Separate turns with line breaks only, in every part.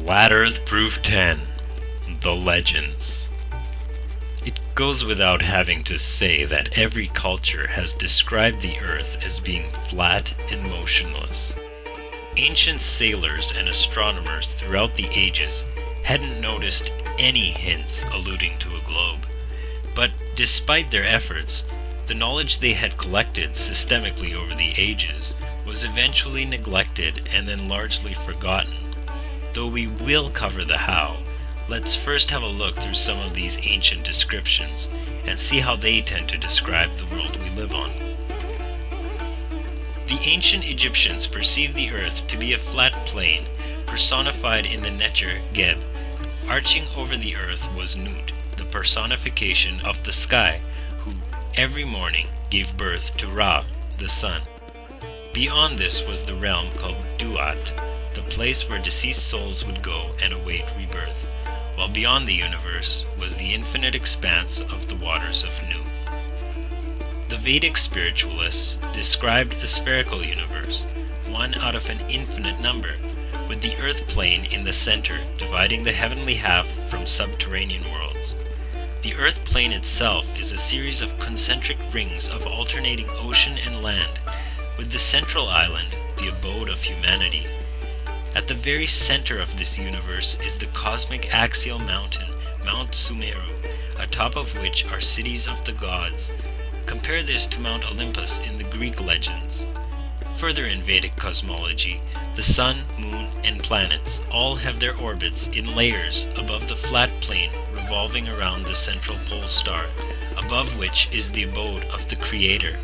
Flat Earth Proof 10. The Legends. It goes without having to say that every culture has described the Earth as being flat and motionless. Ancient sailors and astronomers throughout the ages hadn't noticed any hints alluding to a globe. But despite their efforts, the knowledge they had collected systemically over the ages was eventually neglected and then largely forgotten. Though we will cover the how, let's first have a look through some of these ancient descriptions and see how they tend to describe the world we live on. The ancient Egyptians perceived the earth to be a flat plain personified in the Necher Geb. Arching over the earth was Nut, the personification of the sky, who every morning gave birth to Ra, the sun. Beyond this was the realm called Duat, the place where deceased souls would go and await rebirth, while beyond the universe was the infinite expanse of the waters of Nu. The Vedic spiritualists described a spherical universe, one out of an infinite number, with the earth plane in the center dividing the heavenly half from subterranean worlds. The earth plane itself is a series of concentric rings of alternating ocean and land, with the central island the abode of humanity. At the very center of this universe is the cosmic axial mountain, Mount Sumeru, atop of which are cities of the gods. Compare this to Mount Olympus in the Greek legends. Further in Vedic cosmology, the sun, moon, and planets all have their orbits in layers above the flat plane revolving around the central pole star, above which is the abode of the Creator.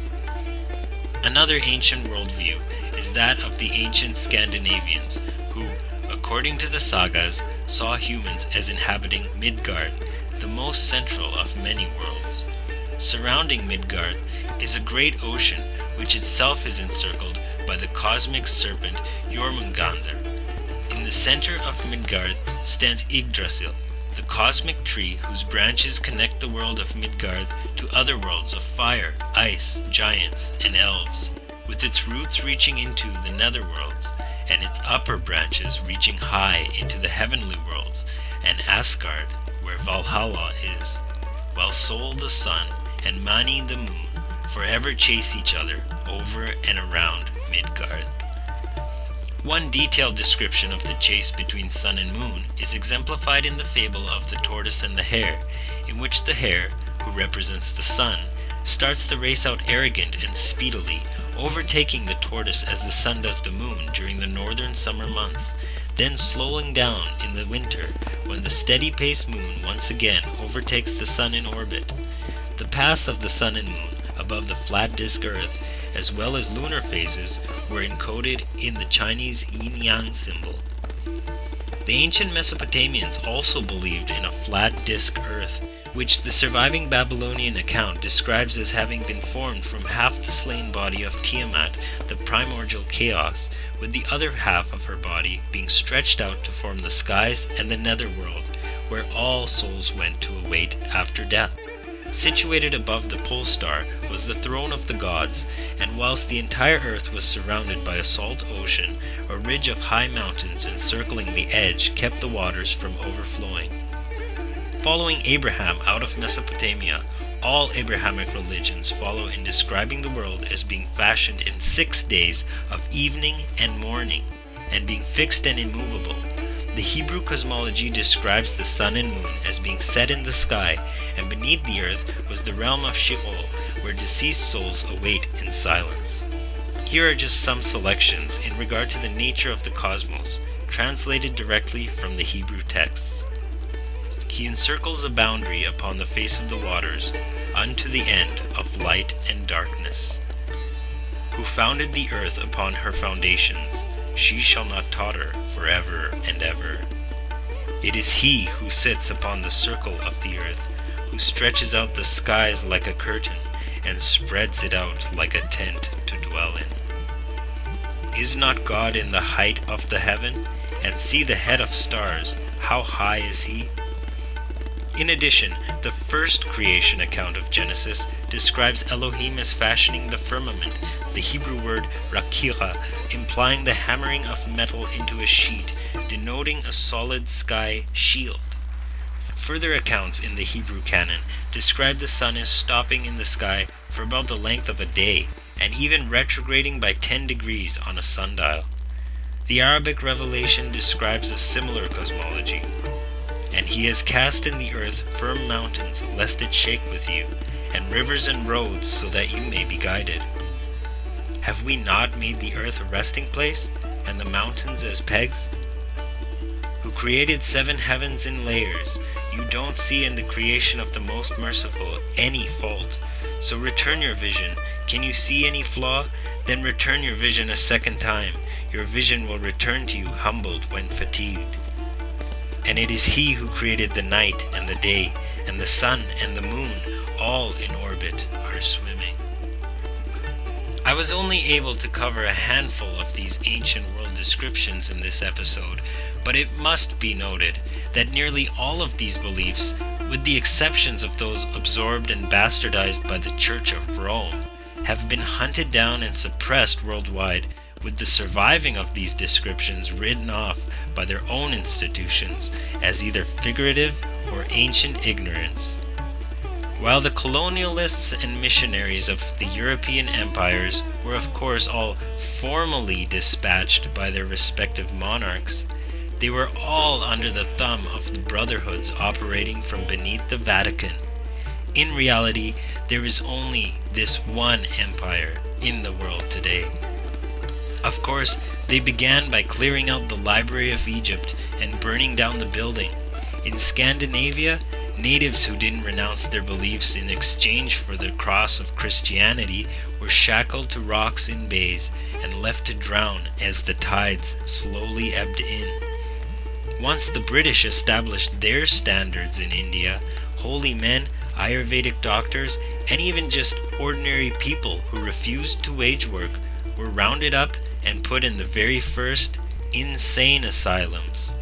Another ancient worldview is that of the ancient Scandinavians, who, according to the sagas, saw humans as inhabiting Midgard, the most central of many worlds. Surrounding Midgard is a great ocean, which itself is encircled by the cosmic serpent Jormungandr. In the center of Midgard stands Yggdrasil, the cosmic tree whose branches connect the world of Midgard to other worlds of fire, ice, giants, and elves, with its roots reaching into the netherworlds, and its upper branches reaching high into the heavenly worlds, and Asgard, where Valhalla is, while Sol the sun and Mani the moon forever chase each other over and around Midgard. One detailed description of the chase between sun and moon is exemplified in the fable of the tortoise and the hare, in which the hare, who represents the sun, starts the race out arrogant and speedily, overtaking the tortoise as the sun does the moon during the northern summer months, then slowing down in the winter when the steady-paced moon once again overtakes the sun in orbit. The paths of the sun and moon above the flat disk earth, as well as lunar phases, were encoded in the Chinese yin-yang symbol. The ancient Mesopotamians also believed in a flat disk earth, which the surviving Babylonian account describes as having been formed from half the slain body of Tiamat, the primordial chaos, with the other half of her body being stretched out to form the skies and the netherworld, where all souls went to await after death. Situated above the pole star was the throne of the gods, and whilst the entire earth was surrounded by a salt ocean, a ridge of high mountains encircling the edge kept the waters from overflowing. Following Abraham out of Mesopotamia, all Abrahamic religions follow in describing the world as being fashioned in 6 days of evening and morning, and being fixed and immovable. The Hebrew cosmology describes the sun and moon as being set in the sky, and beneath the earth was the realm of Sheol, where deceased souls await in silence. Here are just some selections in regard to the nature of the cosmos, translated directly from the Hebrew texts. He encircles a boundary upon the face of the waters, unto the end of light and darkness. Who founded the earth upon her foundations, she shall not totter forever and ever. It is he who sits upon the circle of the earth, who stretches out the skies like a curtain, and spreads it out like a tent to dwell in. Is not God in the height of the heaven? And see the head of stars, how high is he? In addition, the first creation account of Genesis describes Elohim as fashioning the firmament, the Hebrew word rakira, implying the hammering of metal into a sheet, denoting a solid sky shield. Further accounts in the Hebrew canon describe the sun as stopping in the sky for about the length of a day, and even retrograding by 10 degrees on a sundial. The Arabic revelation describes a similar cosmology. And he has cast in the earth firm mountains, lest it shake with you, and rivers and roads, so that you may be guided. Have we not made the earth a resting place, and the mountains as pegs? Who created 7 heavens in layers, you don't see in the creation of the Most Merciful any fault. So return your vision. Can you see any flaw? Then return your vision a second time. Your vision will return to you humbled when fatigued. And it is he who created the night and the day, and the sun and the moon, all in orbit are swimming. I was only able to cover a handful of these ancient world descriptions in this episode, but it must be noted that nearly all of these beliefs, with the exceptions of those absorbed and bastardized by the Church of Rome, have been hunted down and suppressed worldwide, with the surviving of these descriptions written off by their own institutions as either figurative or ancient ignorance. While the colonialists and missionaries of the European empires were of course all formally dispatched by their respective monarchs, they were all under the thumb of the brotherhoods operating from beneath the Vatican. In reality, there is only this one empire in the world today. Of course, they began by clearing out the Library of Egypt and burning down the building. In Scandinavia, natives who didn't renounce their beliefs in exchange for the cross of Christianity were shackled to rocks in bays and left to drown as the tides slowly ebbed in. Once the British established their standards in India, holy men, Ayurvedic doctors, and even just ordinary people who refused to wage work were rounded up and put in the very first insane asylums.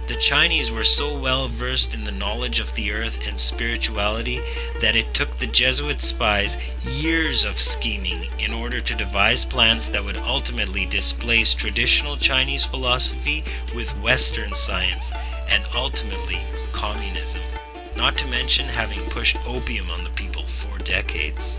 The Chinese were so well versed in the knowledge of the earth and spirituality that it took the Jesuit spies years of scheming in order to devise plans that would ultimately displace traditional Chinese philosophy with Western science and ultimately communism, not to mention having pushed opium on the people for decades.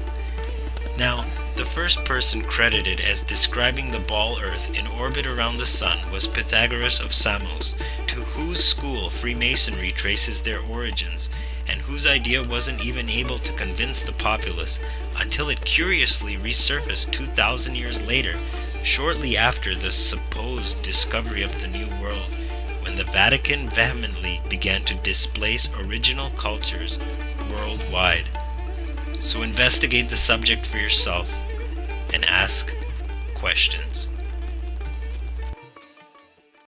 Now, the first person credited as describing the ball Earth in orbit around the sun was Pythagoras of Samos, to whose school Freemasonry traces their origins, and whose idea wasn't even able to convince the populace until it curiously resurfaced 2,000 years later, shortly after the supposed discovery of the New World, when the Vatican vehemently began to displace original cultures worldwide. So investigate the subject for yourself and ask questions.